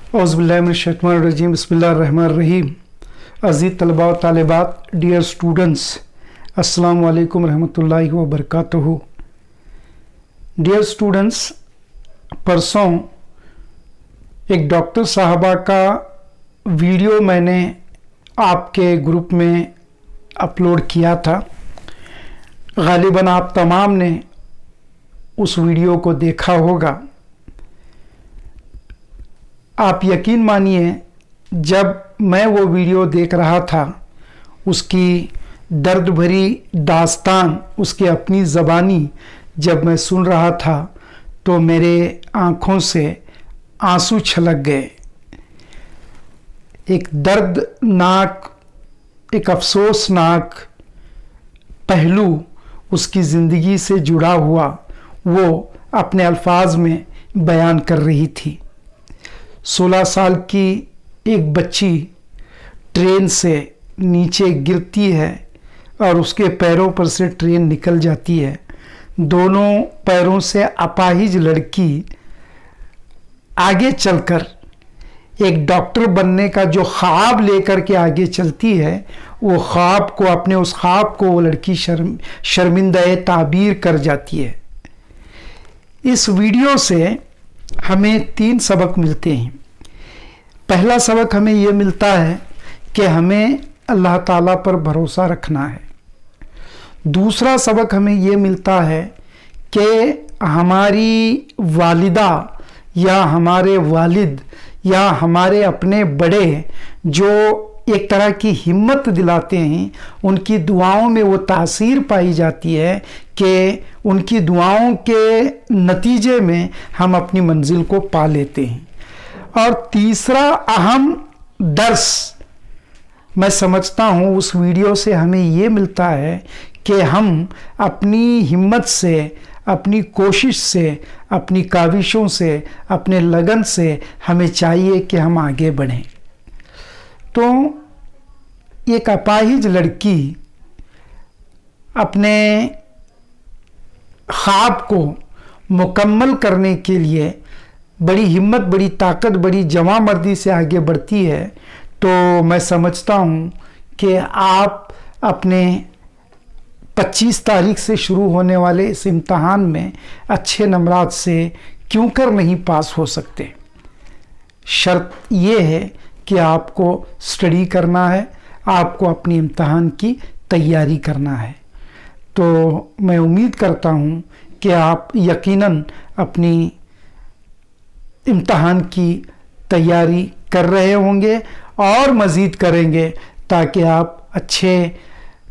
औज़ुबिल्लाहिमिनश्शैतानिर्रजीम बिस्मिल्लाहिर्रहमानिर्रहीम। अज़ीज़ तलबा व तालिबात, डियर स्टूडेंट्स, अस्सलामु अलैकुम रहमतुल्लाहि व बरकातुहू। डियर स्टूडेंट्स, परसों एक डॉक्टर साहबा का वीडियो मैंने आपके ग्रुप में अपलोड किया था। गालिबन आप तमाम ने उस वीडियो को देखा होगा। आप यकीन मानिए, जब मैं वो वीडियो देख रहा था, उसकी दर्द भरी दास्तान, उसकी अपनी ज़बानी जब मैं सुन रहा था तो मेरे आँखों से आंसू छलक गए। एक दर्दनाक, एक अफसोसनाक पहलू उसकी ज़िंदगी से जुड़ा हुआ वो अपने अल्फाज में बयान कर रही थी। 16 साल की एक बच्ची ट्रेन से नीचे गिरती है और उसके पैरों पर से ट्रेन निकल जाती है। दोनों पैरों से अपाहिज लड़की आगे चलकर एक डॉक्टर बनने का जो ख्वाब लेकर के आगे चलती है, वो ख्वाब को, अपने उस ख्वाब को वो लड़की शर्मिंदा ताबीर कर जाती है। इस वीडियो से हमें 3 सबक मिलते हैं। पहला सबक हमें ये मिलता है कि हमें अल्लाह ताला पर भरोसा रखना है। दूसरा सबक हमें ये मिलता है कि हमारी वालिदा या हमारे वालिद या हमारे अपने बड़े जो एक तरह की हिम्मत दिलाते हैं, उनकी दुआओं में वो तासीर पाई जाती है कि उनकी दुआओं के नतीजे में हम अपनी मंजिल को पा लेते हैं। और तीसरा अहम दर्स मैं समझता हूँ उस वीडियो से हमें ये मिलता है कि हम अपनी हिम्मत से, अपनी कोशिश से, अपनी काविशों से, अपने लगन से हमें चाहिए कि हम आगे बढ़ें। तो एक अपाहिज लड़की अपने ख्वाब को मुकम्मल करने के लिए बड़ी हिम्मत, बड़ी ताकत, बड़ी जवामर्दी से आगे बढ़ती है। तो मैं समझता हूँ कि आप अपने 25 तारीख से शुरू होने वाले इस इम्तहान में अच्छे नंबरात से क्यों कर नहीं पास हो सकते। शर्त ये है कि आपको स्टडी करना है, आपको अपनी इम्तहान की तैयारी करना है। तो मैं उम्मीद करता हूँ कि आप यकीनन अपनी इम्तहान की तैयारी कर रहे होंगे और मज़ीद करेंगे, ताकि आप अच्छे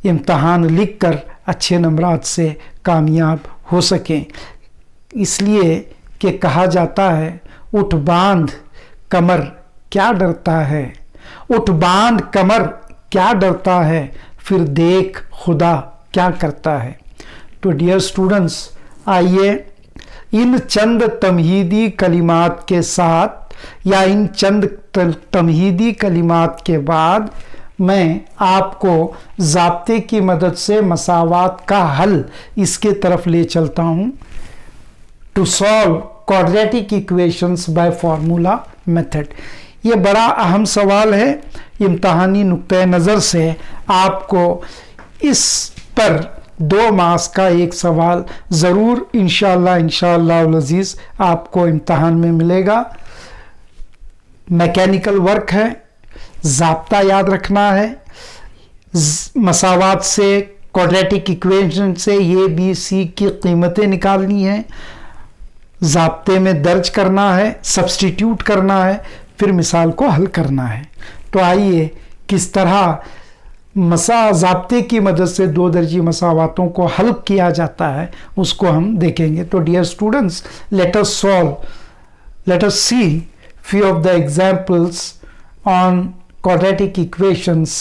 इम्तहान लिखकर अच्छे नंबरात से कामयाब हो सकें। इसलिए कि कहा जाता है, उठ बांध कमर क्या डरता है, उठ बांध कमर क्या डरता है, फिर देख खुदा क्या करता है। तो डियर स्टूडेंट्स, आइए इन चंद तमहीदी कलिमात के साथ या इन चंद तमहीदी कलिमात के बाद मैं आपको ज़ाब्ते की मदद से मसावात का हल इसके तरफ ले चलता हूँ। To solve quadratic equations by formula method. ये बड़ा अहम सवाल है। इम्तहानी नुक्ते नज़र से आपको इस पर 2 मार्क्स का एक सवाल ज़रूर इंशाअल्लाह अज़ीज़ आपको इम्तहान में मिलेगा। मैकेनिकल वर्क है, ज़ाब्ता याद रखना है, मसावात से, क्वाड्रेटिक इक्वेशन से ए बी सी की कीमतें निकालनी है, ज़ाब्ते में दर्ज करना है, सब्स्टिट्यूट करना है, फिर मिसाल को हल करना है। तो आइए किस तरह ज़ाब्ते की मदद से 2 दर्जी मसावातों को हल किया जाता है उसको हम देखेंगे। तो dear students, let us see few of the examples on quadratic equations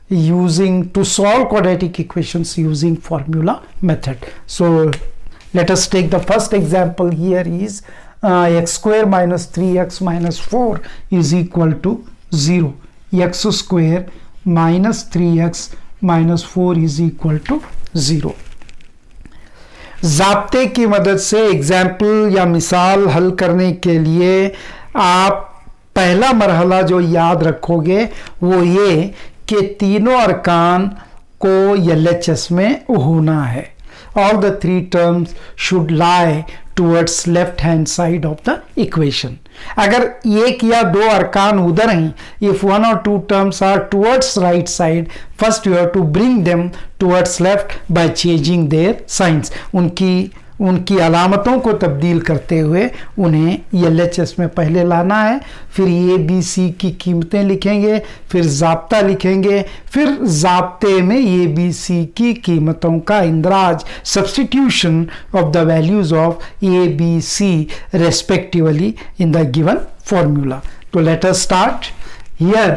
to solve quadratic equations using formula method. So let us take the first example. Here is x square minus 3x minus 4 is equal to 0. X square minus 3x minus 4 is equal to 0. ज़ाब्ते की मदद से example या मिसाल हल करने के लिए आप पहला मरहला जो याद रखोगे वो ये कि तीनों अरकान को LHS में होना है. All the three terms should lie towards left hand side of the equation. अगर एक या दो अरकान उधर हैं, if one or two terms are towards right side, first you have to bring them towards left by changing their signs. उनकी अलामतों को तब्दील करते हुए उन्हें LHS में पहले लाना है. फिर ABC की कीमतें लिखेंगे, फिर ज़ाब्ता लिखेंगे, फिर ज़ाब्ते में ABC की कीमतों का इंदराज, substitution of the values of ABC respectively in the given formula. तो let us start. Here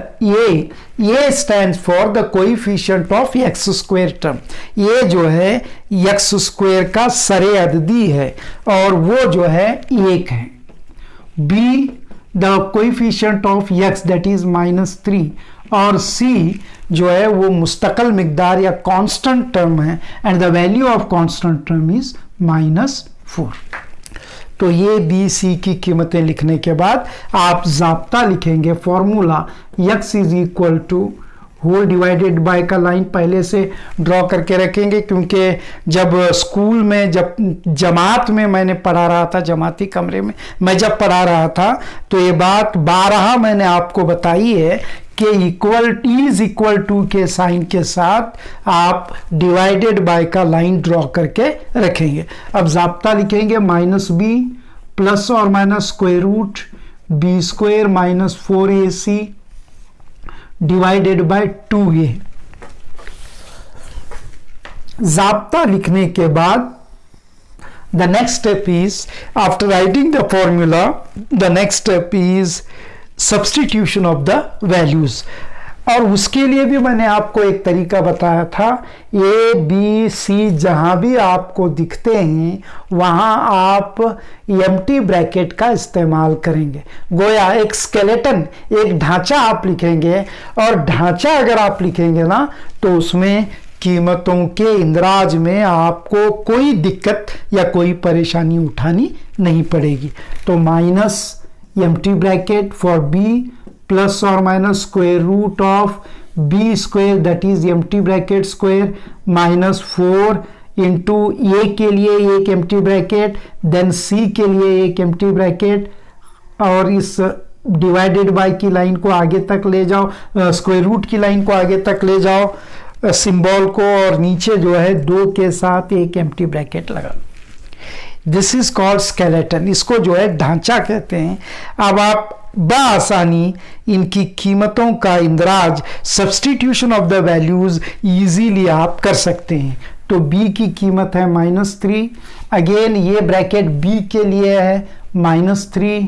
A stands for the coefficient of x square term. ये जो है x square का सरे अददी है और वो जो है 1 है. B the coefficient of x that is -3 और C जो है वो मुस्तकिल मिकदार या कांस्टेंट टर्म है and the value of constant term is -4. तो ये बी सी की कीमतें लिखने के बाद आप ज़ाब्ता लिखेंगे. Formula x is equal to whole divided by का लाइन पहले से ड्रॉ करके रखेंगे, क्योंकि जब स्कूल में, जब जमात में मैंने पढ़ा रहा था, जमाती कमरे में मैं जब पढ़ा रहा था, तो ये बात 12 मैंने आपको बताई है कि इज इक्वल टू के साइन के साथ आप डिवाइडेड बाय का लाइन ड्रॉ करके रखेंगे. अब ज़ाब्ता लिखेंगे -b प्लस और minus square root b square minus 4ac divided by 2a. ज़ाब्ता लिखने के बाद the next step is, after writing the formula, the next step is substitution of the values. और उसके लिए भी मैंने आपको एक तरीका बताया था. A B C जहां भी आपको दिखते हैं वहां आप एम्प्टी ब्रैकेट का इस्तेमाल करेंगे. गोया एक स्केलेटन, एक ढांचा आप लिखेंगे, और ढांचा अगर आप लिखेंगे ना तो उसमें कीमतों के इंदराज में आपको कोई दिक्कत या कोई परेशानी उठानी नहीं पड़ेगी. तो minus empty bracket for b plus और minus square root of b square that is empty bracket square minus 4 into a के लिए एक एम्प्टी ब्रैकेट, देन c के लिए एक एम्प्टी ब्रैकेट, और इस डिवाइडेड बाय की लाइन को आगे तक ले जाओ, स्क्वायर रूट की लाइन को आगे तक ले जाओ सिंबल को, और नीचे जो है 2 के साथ एक एम्प्टी ब्रैकेट लगा. This is called skeleton. इसको जो है ढांचा कहते हैं. अब आप बआसानी इनकी कीमतों का इंदराज, substitution of the values easily आप कर सकते हैं. तो b की कीमत है -3. अगेन ये ब्रैकेट b के लिए है -3.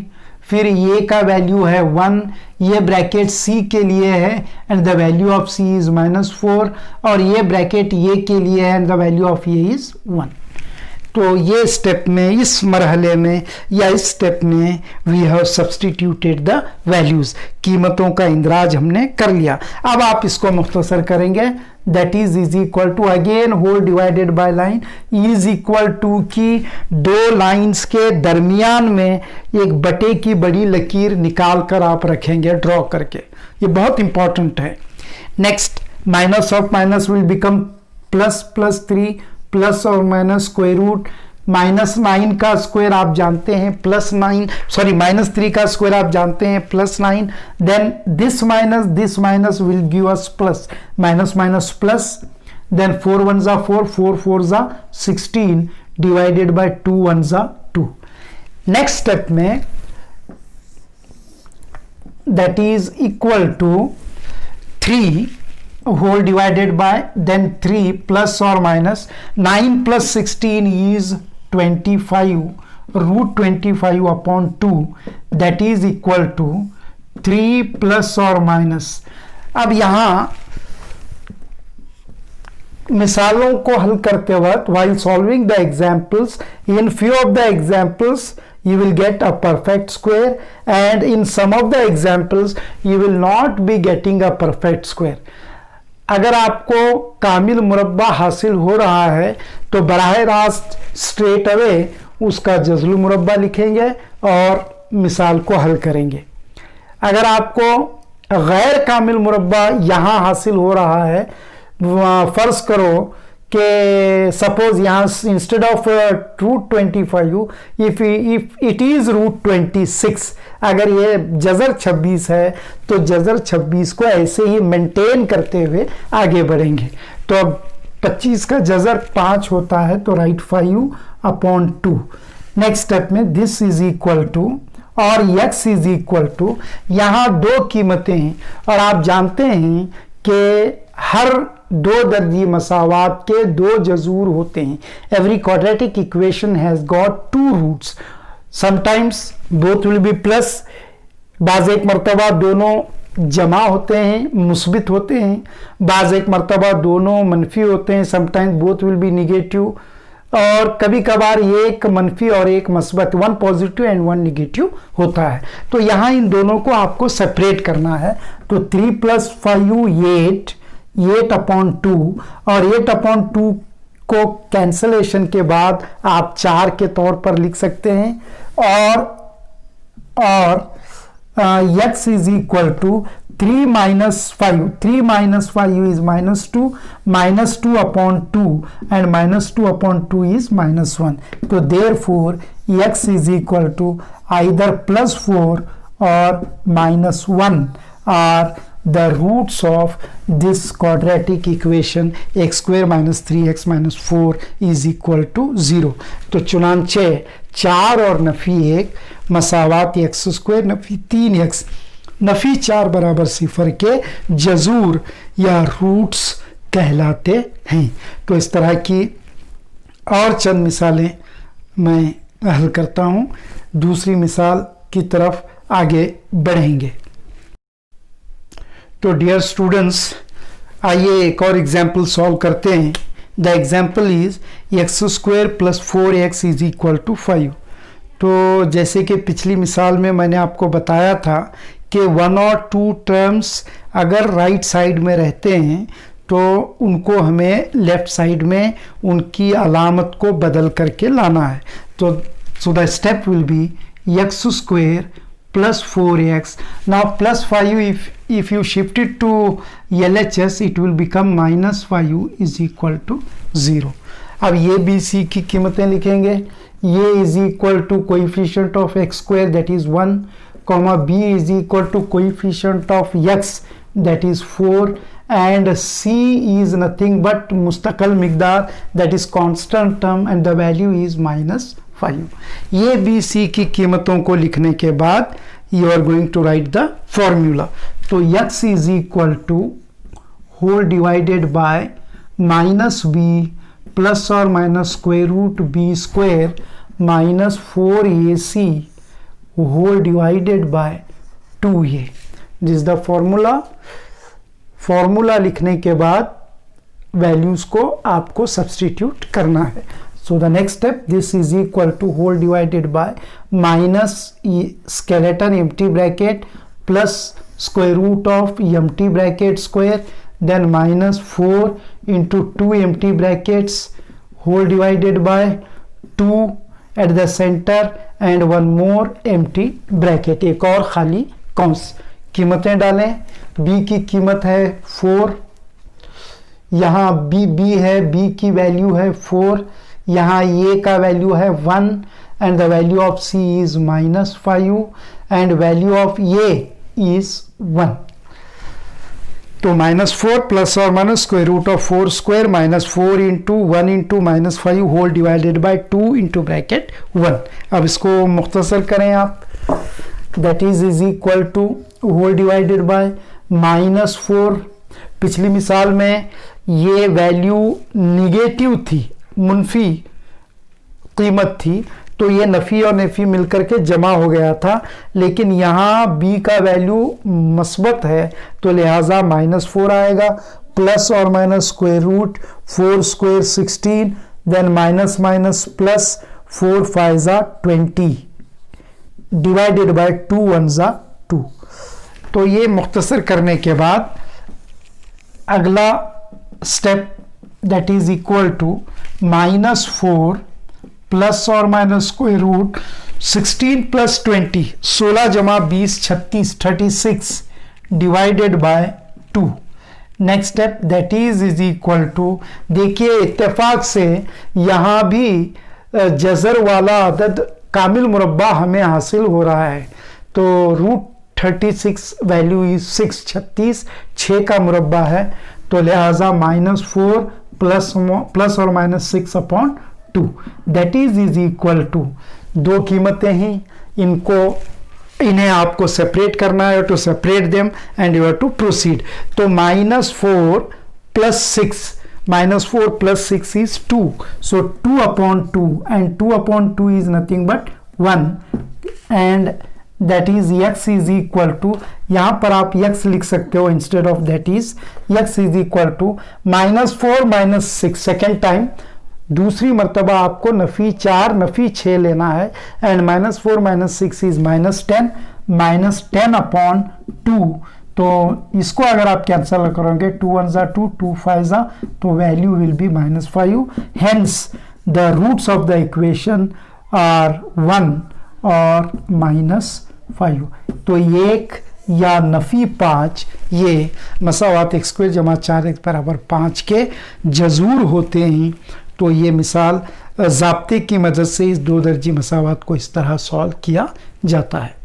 फिर ये का वैल्यू है 1. ये ब्रैकेट c के लिए है and the value of c is -4, और ये ब्रैकेट ये के लिए है एंड द वैल्यू ऑफ ये इज 1. तो ये स्टेप में, इस मरहले में या इस स्टेप में we have substituted the values. कीमतों का इंदराज हमने कर लिया. अब आप इसको मुख्तसर करेंगे. That is equal to, again whole divided by line, is equal to की दो लाइंस के दरमियान में एक बटे की बड़ी लकीर निकाल कर आप रखेंगे ड्रॉ करके. ये बहुत इंपॉर्टेंट है. Next, minus of minus will become ++3 plus और माइनस स्क्वायर रूट -9 का स्क्वायर आप जानते हैं -3 का स्क्वायर आप जानते हैं +9. Then this minus will give us plus, minus minus plus, then 4 1 जा 4, 4 4 जा 16 डिवाइडेड बाय 2 1 जा 2. नेक्स्ट स्टेप में that is equal to 3 whole divided by, then 3 plus or minus 9 plus 16 is 25, root 25 upon 2, that is equal to 3 plus or minus. अब यहाँ मिसालों को हल करते वक्त, while solving the examples, in few of the examples you will get a perfect square, and in some of the examples you will not be getting a perfect square. अगर आपको कामिल मुरब्बा हासिल हो रहा है तो बराह रास्त स्ट्रेट अवे उसका जज़्ल मुरब्बा लिखेंगे और मिसाल को हल करेंगे. अगर आपको गैर कामिल मुरब्बा यहाँ हासिल हो रहा है, फर्ज करो कि सपोज यहाँ instead of √25 if it is √26, अगर ये जजर 26 है तो जजर 26 को ऐसे ही मेंटेन करते हुए आगे बढ़ेंगे। तो अब 25 का जजर 5 होता है, तो राइट 5/2। नेक्स्ट स्टेप में दिस इज इक्वल टू और x इज इक्वल टू, यहाँ दो कीमतें हैं और आप जानते हैं कि हर दो दर्जी मसावात के दो जजूर होते हैं। Every quadratic equation has got 2 roots, sometimes both will be plus, बाज एक मरतबा दोनों जमा होते हैं, मुस्बित होते हैं, बाज एक मरतबा दोनों मनफी होते हैं, sometimes both will B negative, और कभी कभार एक मनफी और एक मस्बत, 1 पॉजिटिव एंड 1 निगेटिव होता है। तो यहाँ इन दोनों को आपको सेपरेट करना है। तो 3 + 5 8/2, और 8/2 को कैंसलेशन के बाद आप 4 के तौर पर लिख सकते हैं, और x is equal to 3 - 5, 3 - 5 is -2, -2/2 and -2/2 is -1. तो therefore x is equal to either +4 or -1 are the roots of this quadratic equation x² - 3x - 4 is equal to 0. तो चुनांचे 4 और नफी 1 मसावात x² नफी 3x नफी 4 बराबर 0 के जजूर या रूट्स कहलाते हैं। तो इस तरह की और चंद मिसालें मैं हल करता हूँ, दूसरी मिसाल की तरफ आगे बढ़ेंगे। तो डियर स्टूडेंट्स, आइए एक और एग्जाम्पल सॉल्व करते हैं। The example is x² + 4x is equal to 5। तो जैसे कि पिछली मिसाल में मैंने आपको बताया था कि 1 और 2 टर्म्स अगर राइट साइड में रहते हैं तो उनको हमें लेफ्ट साइड में उनकी अलामत को बदल करके लाना है। तो so the step will be x² + 4x. Now +5, if you shift it to LHS, it will become -5 is equal to 0. अब ये बी सी की कीमतें लिखेंगे। ये is equal to coefficient of x² that is 1, b is equal to coefficient of x that is 4, and c is nothing but mustaqil मिकदार that is constant term and the value is -5. ये B C की कीमतों को लिखने के बाद you are going to write the formula. तो x is equal to whole divided by -b plus or minus square root b² minus 4ac whole divided by 2a. This is the formula. Formula लिखने के बाद values को आपको substitute करना है। So the next step, this is equal to whole divided by minus skeleton empty bracket plus square root of empty bracket square, then -4 into 2 empty brackets whole divided by 2 at the center and one more empty bracket, एक और खाली कौंस। कीमतें डालें। b की कीमत है 4, यहाँ b है, b की वैल्यू है 4, यहाँ a का वैल्यू है 1 and the value of c is -5 and value of a is 1. तो -4 प्लस और minus square root of 4² -4 into 1 into -5 whole divided by 2 into bracket 1। अब इसको मुख्तसर करें आप, that is equal to whole divided by -4। पिछली मिसाल में ये वैल्यू निगेटिव थी, मुनफी कीमत थी, तो ये नफ़ी और नफ़ी मिलकर के जमा हो गया था, लेकिन यहाँ b का वैल्यू मस्बत है तो लिहाजा -4 आएगा, प्लस और minus square root 4² 16, then minus minus plus 4 5 20 divided by 2 1 2। तो ये मुख्तसर करने के बाद अगला step that is equal to -4 plus और माइनस स्क्वायर रूट 16 प्लस 20, 16 जमा 20 36, 36 divided by 2। Next step that is equal to, देखिए इत्तेफाक से यहाँ भी जज़र वाला अदद कामिल मुरब्बा हमें हासिल हो रहा है। तो √36 वैल्यू इज 6, 36 6 का मुरब्बा है, तो लिहाजा -4 प्लस और minus 6/2 that is equal to, दो कीमतें ही, इन्हें आपको सेपरेट करना है, to separate them and you have to proceed. तो -4 plus 6, -4 plus 6 is 2, so 2/2 and 2/2 is nothing but 1 and that is x is equal to, यहाँ पर आप x लिख सकते हो instead of that is, x is equal to -4 - 6 second time, दूसरी मरतबा आपको नफ़ी 4 नफ़ी 6 लेना है एंड -4 - 6 इज -10, -10/2। तो इसको अगर आप कैंसिल करोगे 2 1 ज़ा 2, 2 5 ज़ा, तो value will be -5। Hence the roots of the equation are 1 और -5। तो 1 या नफ़ी 5 ये मसावात x² जमा 4x बराबर 5 के जजूर होते हैं। तो ये मिसाल ज़ाब्ते की मदद से इस 2 दर्जी मसावात को इस तरह सॉल्व किया जाता है।